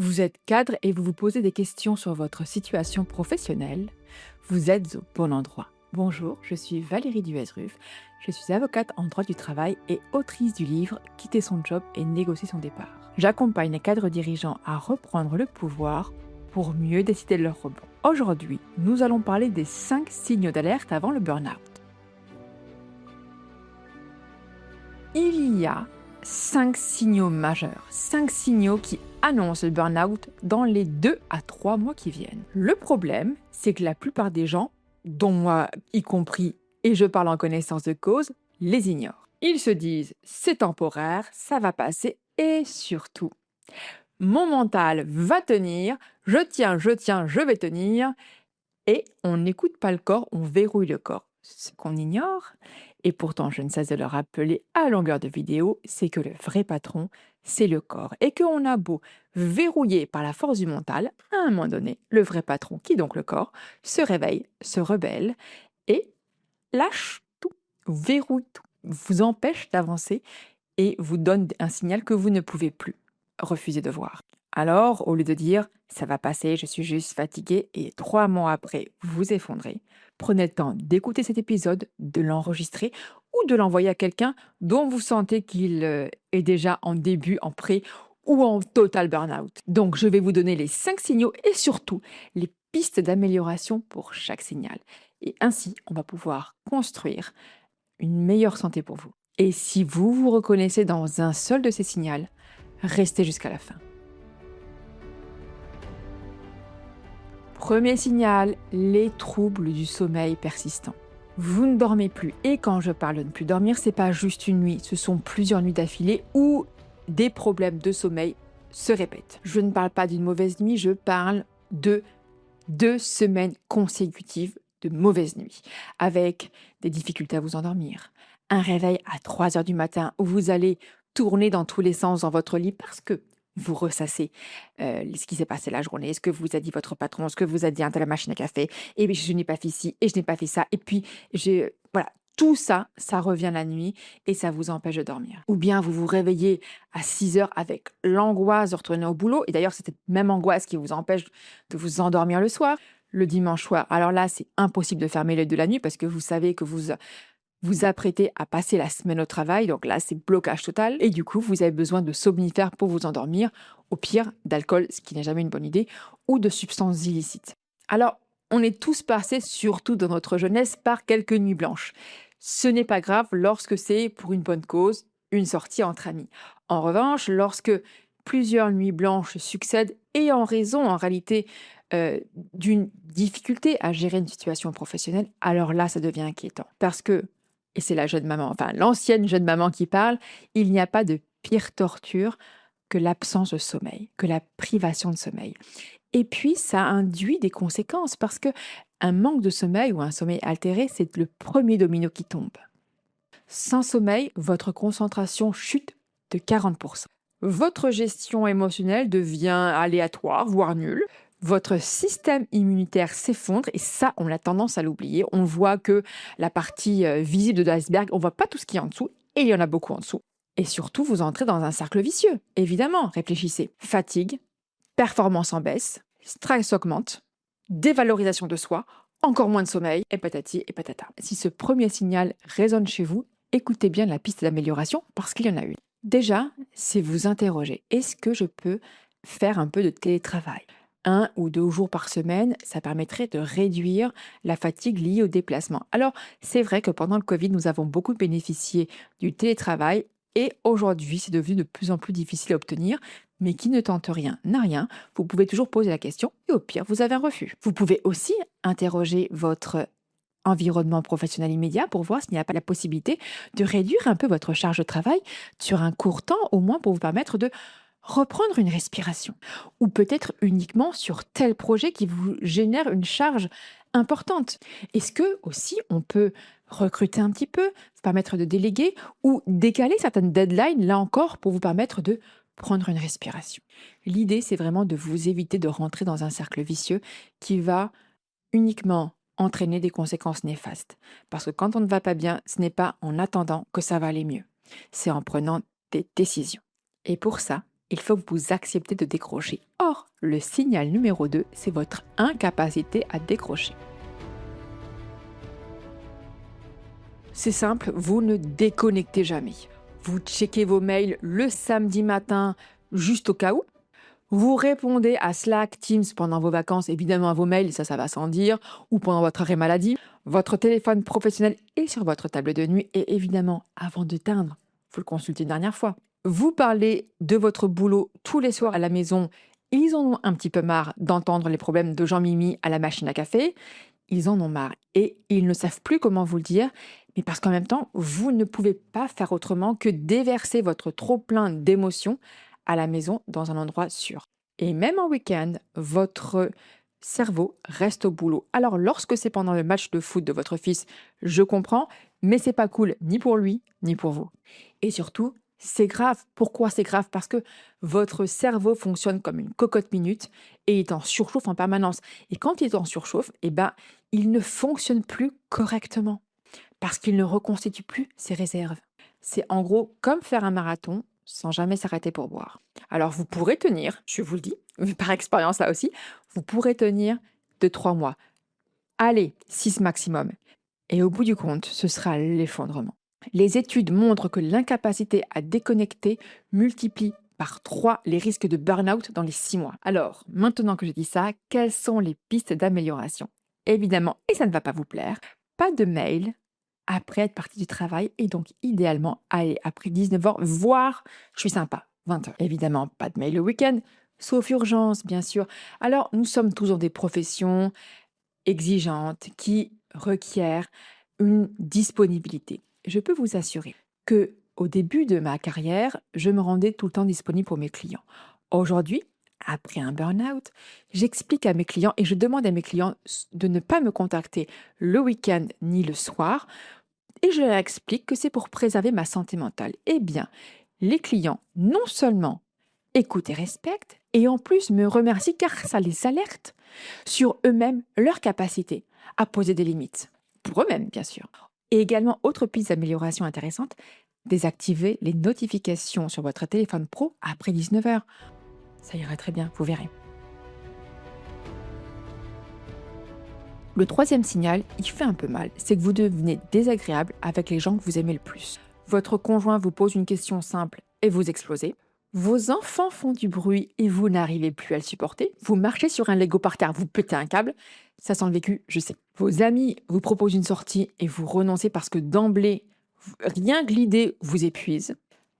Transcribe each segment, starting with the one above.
Vous êtes cadre et vous vous posez des questions sur votre situation professionnelle. Vous êtes au bon endroit. Bonjour, je suis Valérie Duesruf. Je suis avocate en droit du travail et autrice du livre Quitter son job et négocier son départ. J'accompagne les cadres dirigeants à reprendre le pouvoir pour mieux décider de leur rebond. Aujourd'hui, nous allons parler des 5 signaux d'alerte avant le burn-out. Il y a 5 signaux majeurs, 5 signaux qui annoncent le burn-out dans les 2 à 3 mois qui viennent. Le problème, c'est que la plupart des gens, dont moi y compris, et je parle en connaissance de cause, les ignorent. Ils se disent c'est temporaire, ça va passer et surtout, mon mental va tenir, je tiens, je vais tenir. Et on n'écoute pas le corps, on verrouille le corps. Ce qu'on ignore, et pourtant je ne cesse de le rappeler à longueur de vidéo, c'est que le vrai patron, c'est le corps. Et qu'on a beau verrouiller par la force du mental, à un moment donné, le vrai patron, qui est donc le corps, se réveille, se rebelle et lâche tout, verrouille tout, vous empêche d'avancer et vous donne un signal que vous ne pouvez plus refuser de voir. Alors, au lieu de dire ça va passer, je suis juste fatigué et 3 mois après vous effondrez, prenez le temps d'écouter cet épisode, de l'enregistrer ou de l'envoyer à quelqu'un dont vous sentez qu'il est déjà en début, en pré ou en total burn-out. Donc, je vais vous donner les 5 signaux et surtout les pistes d'amélioration pour chaque signal. Et ainsi, on va pouvoir construire une meilleure santé pour vous. Et si vous vous reconnaissez dans un seul de ces signaux, restez jusqu'à la fin. Premier signal, les troubles du sommeil persistants. Vous ne dormez plus. Et quand je parle de ne plus dormir, c'est pas juste une nuit, ce sont plusieurs nuits d'affilée où des problèmes de sommeil se répètent. Je ne parle pas d'une mauvaise nuit, je parle de 2 semaines consécutives de mauvaises nuits, avec des difficultés à vous endormir, un réveil à 3 heures du matin où vous allez tourner dans tous les sens dans votre lit parce que vous ressassez ce qui s'est passé la journée, ce que vous a dit votre patron, ce que vous a dit à la machine à café, et je n'ai pas fait ci, et je n'ai pas fait ça, et puis voilà, tout ça, ça revient la nuit et ça vous empêche de dormir. Ou bien vous vous réveillez à 6 heures avec l'angoisse de retourner au boulot, et d'ailleurs c'est cette même angoisse qui vous empêche de vous endormir le soir, le dimanche soir. Alors là, c'est impossible de fermer l'œil de la nuit parce que vous savez que vous apprêtez à passer la semaine au travail, donc là, c'est blocage total. Et du coup, vous avez besoin de somnifères pour vous endormir, au pire, d'alcool, ce qui n'est jamais une bonne idée, ou de substances illicites. Alors, on est tous passés, surtout dans notre jeunesse, par quelques nuits blanches. Ce n'est pas grave lorsque c'est pour une bonne cause, une sortie entre amis. En revanche, lorsque plusieurs nuits blanches succèdent et en raison, en réalité, d'une difficulté à gérer une situation professionnelle, alors là, ça devient inquiétant. Parce que, et c'est la jeune maman, enfin l'ancienne jeune maman qui parle, il n'y a pas de pire torture que l'absence de sommeil, que la privation de sommeil. Et puis, ça induit des conséquences parce que un manque de sommeil ou un sommeil altéré, c'est le premier domino qui tombe. Sans sommeil, votre concentration chute de 40%. Votre gestion émotionnelle devient aléatoire, voire nulle. Votre système immunitaire s'effondre et ça, on a tendance à l'oublier. On voit que la partie visible de l'iceberg, on ne voit pas tout ce qu'il y a en dessous et il y en a beaucoup en dessous. Et surtout, vous entrez dans un cercle vicieux. Évidemment, réfléchissez. Fatigue, performance en baisse, stress augmente, dévalorisation de soi, encore moins de sommeil, et patati et patata. Si ce premier signal résonne chez vous, écoutez bien la piste d'amélioration parce qu'il y en a une. Déjà, c'est vous interroger, est-ce que je peux faire un peu de télétravail ? 1 ou 2 jours par semaine, ça permettrait de réduire la fatigue liée au déplacement. Alors, c'est vrai que pendant le Covid, nous avons beaucoup bénéficié du télétravail et aujourd'hui, c'est devenu de plus en plus difficile à obtenir, mais qui ne tente rien n'a rien. Vous pouvez toujours poser la question et au pire, vous avez un refus. Vous pouvez aussi interroger votre environnement professionnel immédiat pour voir s'il n'y a pas la possibilité de réduire un peu votre charge de travail sur un court temps, au moins pour vous permettre de reprendre une respiration. Ou peut-être uniquement sur tel projet qui vous génère une charge importante. Est-ce que aussi on peut recruter un petit peu, vous permettre de déléguer ou décaler certaines deadlines, là encore, pour vous permettre de prendre une respiration. L'idée, c'est vraiment de vous éviter de rentrer dans un cercle vicieux qui va uniquement entraîner des conséquences néfastes. Parce que quand on ne va pas bien, ce n'est pas en attendant que ça va aller mieux. C'est en prenant des décisions. Et pour ça, il faut que vous acceptez de décrocher. Or, le signal numéro 2, c'est votre incapacité à décrocher. C'est simple, vous ne déconnectez jamais. Vous checkez vos mails le samedi matin, juste au cas où. Vous répondez à Slack, Teams pendant vos vacances, évidemment à vos mails, ça va sans dire, ou pendant votre arrêt maladie. Votre téléphone professionnel est sur votre table de nuit et évidemment, avant de teindre, vous le consultez une dernière fois. Vous parlez de votre boulot tous les soirs à la maison. Ils en ont un petit peu marre d'entendre les problèmes de Jean-Mimi à la machine à café. Ils en ont marre et ils ne savent plus comment vous le dire, mais parce qu'en même temps, vous ne pouvez pas faire autrement que déverser votre trop-plein d'émotions à la maison dans un endroit sûr. Et même en week-end, votre cerveau reste au boulot. Alors lorsque c'est pendant le match de foot de votre fils, je comprends, mais c'est pas cool ni pour lui ni pour vous. Et surtout, c'est grave. Pourquoi c'est grave? Parce que votre cerveau fonctionne comme une cocotte minute et il est en surchauffe en permanence. Et quand il est en surchauffe, il ne fonctionne plus correctement parce qu'il ne reconstitue plus ses réserves. C'est en gros comme faire un marathon sans jamais s'arrêter pour boire. Alors vous pourrez tenir, je vous le dis, par expérience là aussi, vous pourrez tenir de 3 mois. Allez, 6 maximum. Et au bout du compte, ce sera l'effondrement. Les études montrent que l'incapacité à déconnecter multiplie par 3 les risques de burn-out dans les 6 mois. Alors, maintenant que je dis ça, quelles sont les pistes d'amélioration? Évidemment, et ça ne va pas vous plaire, pas de mail après être parti du travail et donc idéalement, allez, après 19h, voire, je suis sympa, 20h. Évidemment, pas de mail le week-end, sauf urgence, bien sûr. Alors, nous sommes tous dans des professions exigeantes qui requièrent une disponibilité. Je peux vous assurer que au début de ma carrière, je me rendais tout le temps disponible pour mes clients. Aujourd'hui, après un burn-out, j'explique à mes clients et je demande à mes clients de ne pas me contacter le week-end ni le soir et je leur explique que c'est pour préserver ma santé mentale. Eh bien, les clients non seulement écoutent et respectent, et en plus me remercient car ça les alerte sur eux-mêmes, leur capacité à poser des limites. Pour eux-mêmes, bien sûr. Et également, autre piste d'amélioration intéressante, désactiver les notifications sur votre téléphone pro après 19h. Ça ira très bien, vous verrez. Le troisième signal, il fait un peu mal, c'est que vous devenez désagréable avec les gens que vous aimez le plus. Votre conjoint vous pose une question simple et vous explosez. Vos enfants font du bruit et vous n'arrivez plus à le supporter. Vous marchez sur un Lego par terre, vous pétez un câble. Ça sent le vécu, je sais. Vos amis vous proposent une sortie et vous renoncez parce que d'emblée, rien que l'idée vous épuise.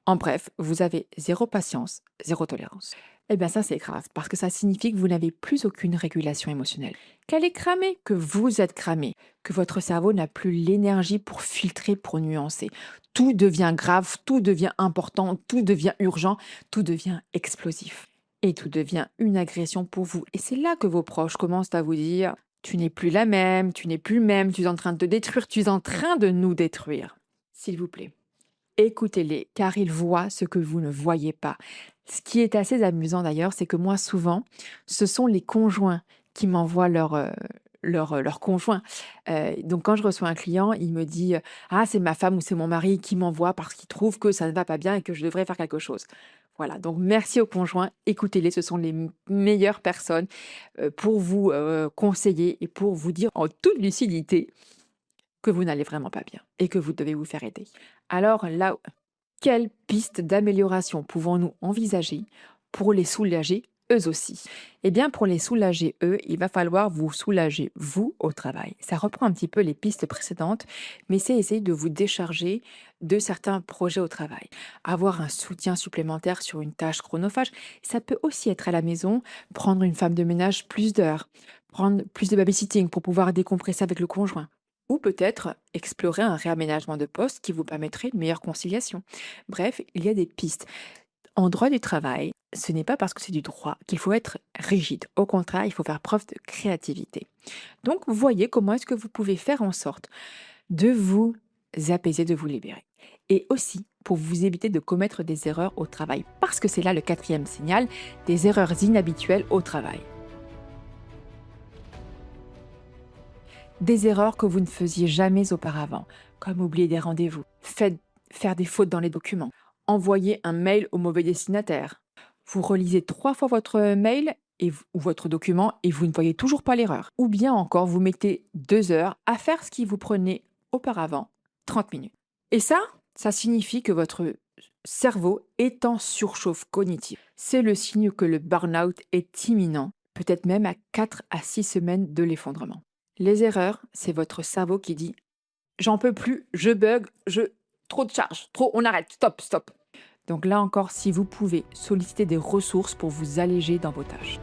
En bref, vous avez zéro patience, zéro tolérance. Eh bien ça c'est grave, parce que ça signifie que vous n'avez plus aucune régulation émotionnelle. Qu'elle est cramée, que vous êtes cramé, que votre cerveau n'a plus l'énergie pour filtrer, pour nuancer. Tout devient grave, tout devient important, tout devient urgent, tout devient explosif. Et tout devient une agression pour vous. Et c'est là que vos proches commencent à vous dire « Tu n'es plus la même, tu n'es plus le même, tu es en train de te détruire, tu es en train de nous détruire. » S'il vous plaît, écoutez-les, car ils voient ce que vous ne voyez pas. Ce qui est assez amusant d'ailleurs, c'est que moi, souvent, ce sont les conjoints qui m'envoient leur conjoint. Donc, quand je reçois un client, il me dit Ah, c'est ma femme ou c'est mon mari qui m'envoie parce qu'il trouve que ça ne va pas bien et que je devrais faire quelque chose. Voilà, donc merci aux conjoints, écoutez-les, ce sont les meilleures personnes pour vous conseiller et pour vous dire en toute lucidité que vous n'allez vraiment pas bien et que vous devez vous faire aider. Alors là, quelle piste d'amélioration pouvons-nous envisager pour les soulager eux aussi? Eh bien, pour les soulager eux, il va falloir vous soulager vous au travail. Ça reprend un petit peu les pistes précédentes, mais c'est essayer de vous décharger de certains projets au travail. Avoir un soutien supplémentaire sur une tâche chronophage, ça peut aussi être à la maison, prendre une femme de ménage plus d'heures, prendre plus de babysitting pour pouvoir décompresser avec le conjoint. Ou peut-être explorer un réaménagement de poste qui vous permettrait une meilleure conciliation. Bref, il y a des pistes. En droit du travail, ce n'est pas parce que c'est du droit qu'il faut être rigide. Au contraire, il faut faire preuve de créativité. Donc, voyez comment est-ce que vous pouvez faire en sorte de vous apaiser, de vous libérer. Et aussi pour vous éviter de commettre des erreurs au travail. Parce que c'est là le quatrième signal, des erreurs inhabituelles au travail. Des erreurs que vous ne faisiez jamais auparavant, comme oublier des rendez-vous, faire des fautes dans les documents, envoyer un mail au mauvais destinataire, Vous relisez 3 fois votre mail ou votre document et vous ne voyez toujours pas l'erreur. Ou bien encore, vous mettez 2 heures à faire ce qui vous prenait auparavant 30 minutes. Et ça signifie que votre cerveau est en surchauffe cognitive. C'est le signe que le burn-out est imminent, peut-être même à 4 à 6 semaines de l'effondrement. Les erreurs, c'est votre cerveau qui dit j'en peux plus, je bug, trop de charge, trop, on arrête, stop, stop. Donc là encore, si vous pouvez, solliciter des ressources pour vous alléger dans vos tâches.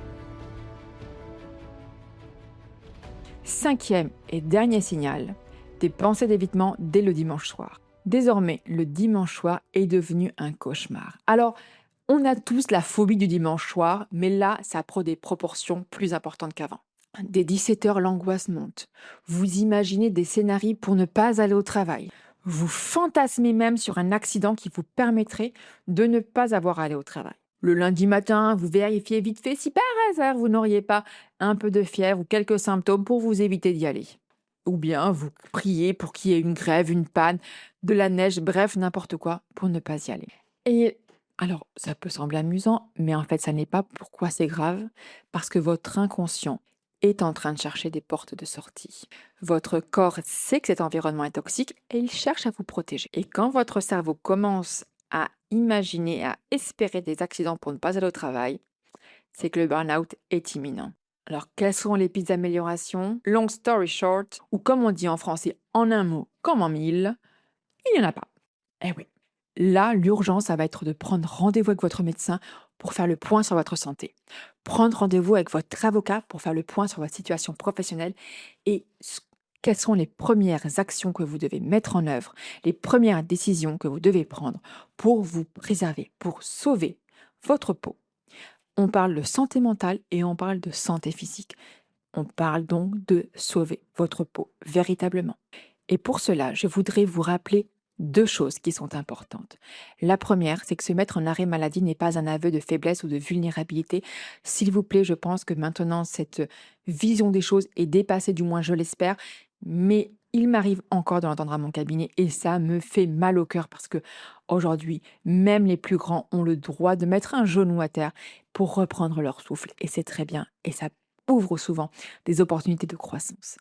5e et dernier signal, des pensées d'évitement dès le dimanche soir. Désormais, le dimanche soir est devenu un cauchemar. Alors, on a tous la phobie du dimanche soir, mais là, ça prend des proportions plus importantes qu'avant. Dès 17h, l'angoisse monte. Vous imaginez des scénarios pour ne pas aller au travail. Vous fantasmez même sur un accident qui vous permettrait de ne pas avoir à aller au travail. Le lundi matin, vous vérifiez vite fait si par hasard vous n'auriez pas un peu de fièvre ou quelques symptômes pour vous éviter d'y aller. Ou bien vous priez pour qu'il y ait une grève, une panne, de la neige, bref, n'importe quoi pour ne pas y aller. Et alors, ça peut sembler amusant, mais en fait, ça n'est pas. Pourquoi c'est grave? Parce que votre inconscient est en train de chercher des portes de sortie. Votre corps sait que cet environnement est toxique et il cherche à vous protéger. Et quand votre cerveau commence à imaginer, à espérer des accidents pour ne pas aller au travail, c'est que le burn-out est imminent. Alors, quelles sont les pistes d'amélioration? Long story short, ou comme on dit en français, en un mot comme en mille, il n'y en a pas. Eh oui. Là, l'urgence, ça va être de prendre rendez-vous avec votre médecin pour faire le point sur votre santé. Prendre rendez-vous avec votre avocat pour faire le point sur votre situation professionnelle et quelles sont les premières actions que vous devez mettre en œuvre, les premières décisions que vous devez prendre pour vous préserver, pour sauver votre peau. On parle de santé mentale et on parle de santé physique. On parle donc de sauver votre peau véritablement. Et pour cela, je voudrais vous rappeler 2 choses qui sont importantes. La première, c'est que se mettre en arrêt maladie n'est pas un aveu de faiblesse ou de vulnérabilité. S'il vous plaît, je pense que maintenant, cette vision des choses est dépassée, du moins je l'espère, mais il m'arrive encore de l'entendre à mon cabinet et ça me fait mal au cœur parce que aujourd'hui, même les plus grands ont le droit de mettre un genou à terre pour reprendre leur souffle et c'est très bien et ça ouvre souvent des opportunités de croissance.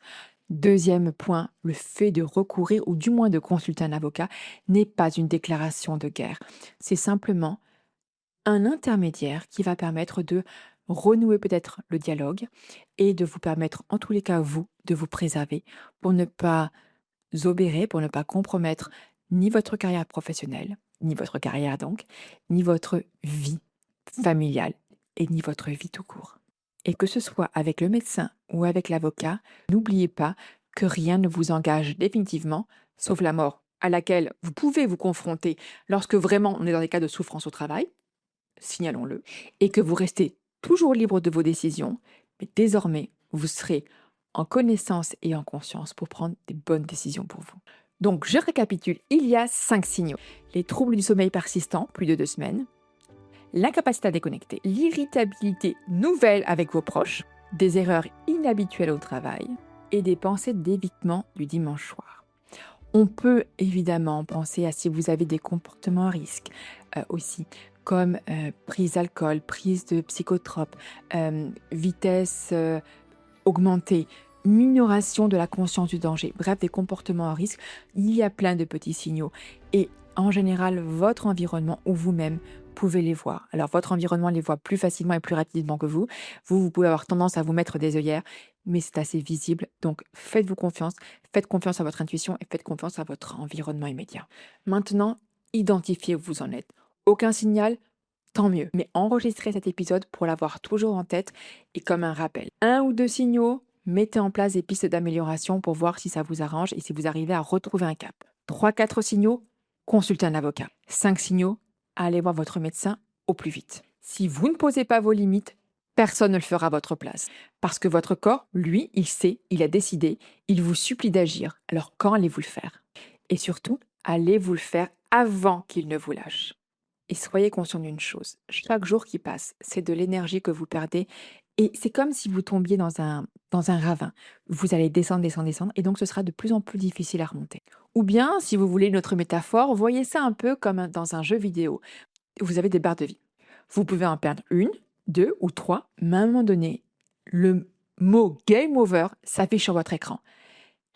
2e point, le fait de recourir ou du moins de consulter un avocat n'est pas une déclaration de guerre. C'est simplement un intermédiaire qui va permettre de renouer peut-être le dialogue et de vous permettre, en tous les cas, vous, de vous préserver pour ne pas obérer, pour ne pas compromettre ni votre carrière professionnelle, ni votre carrière donc, ni votre vie familiale et ni votre vie tout court. Et que ce soit avec le médecin ou avec l'avocat, n'oubliez pas que rien ne vous engage définitivement, sauf la mort, à laquelle vous pouvez vous confronter lorsque vraiment on est dans des cas de souffrance au travail, signalons-le, et que vous restez toujours libre de vos décisions, mais désormais, vous serez en connaissance et en conscience pour prendre des bonnes décisions pour vous. Donc, je récapitule, il y a 5 signaux. Les troubles du sommeil persistants, plus de 2 semaines, l'incapacité à déconnecter, l'irritabilité nouvelle avec vos proches, des erreurs inhabituelles au travail et des pensées d'évitement du dimanche soir. On peut évidemment penser à si vous avez des comportements à risque aussi, comme prise d'alcool, prise de psychotropes, vitesse augmentée, minoration de la conscience du danger, bref, des comportements à risque. Il y a plein de petits signaux et en général, votre environnement ou vous-même pouvez les voir. Alors, votre environnement les voit plus facilement et plus rapidement que vous. Vous pouvez avoir tendance à vous mettre des œillères, mais c'est assez visible. Donc, faites-vous confiance, faites confiance à votre intuition et faites confiance à votre environnement immédiat. Maintenant, identifiez où vous en êtes. Aucun signal, tant mieux. Mais enregistrez cet épisode pour l'avoir toujours en tête et comme un rappel. 1 ou 2 signaux, mettez en place des pistes d'amélioration pour voir si ça vous arrange et si vous arrivez à retrouver un cap. 3-4 signaux, consultez un avocat. 5 signaux, allez voir votre médecin au plus vite. Si vous ne posez pas vos limites, personne ne le fera à votre place. Parce que votre corps, lui, il sait, il a décidé, il vous supplie d'agir. Alors quand allez-vous le faire? Et surtout, allez-vous le faire avant qu'il ne vous lâche. Et soyez conscient d'une chose, chaque jour qui passe, c'est de l'énergie que vous perdez et c'est comme si vous tombiez dans un ravin. Vous allez descendre, descendre, descendre et donc ce sera de plus en plus difficile à remonter. Ou bien, si vous voulez une autre métaphore, voyez ça un peu comme dans un jeu vidéo. Vous avez des barres de vie. Vous pouvez en perdre 1, 2 ou 3, mais à un moment donné, le mot game over s'affiche sur votre écran.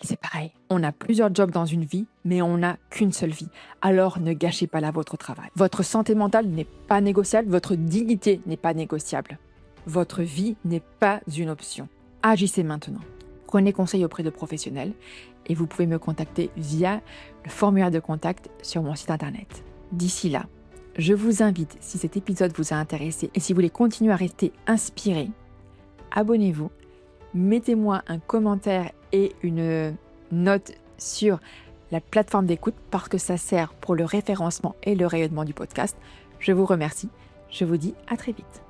C'est pareil, on a plusieurs jobs dans une vie, mais on n'a qu'une seule vie. Alors ne gâchez pas là votre travail. Votre santé mentale n'est pas négociable, votre dignité n'est pas négociable. Votre vie n'est pas une option. Agissez maintenant. Prenez conseil auprès de professionnels et vous pouvez me contacter via le formulaire de contact sur mon site internet. D'ici là, je vous invite, si cet épisode vous a intéressé et si vous voulez continuer à rester inspiré, abonnez-vous, mettez-moi un commentaire et une note sur la plateforme d'écoute parce que ça sert pour le référencement et le rayonnement du podcast. Je vous remercie. Je vous dis à très vite.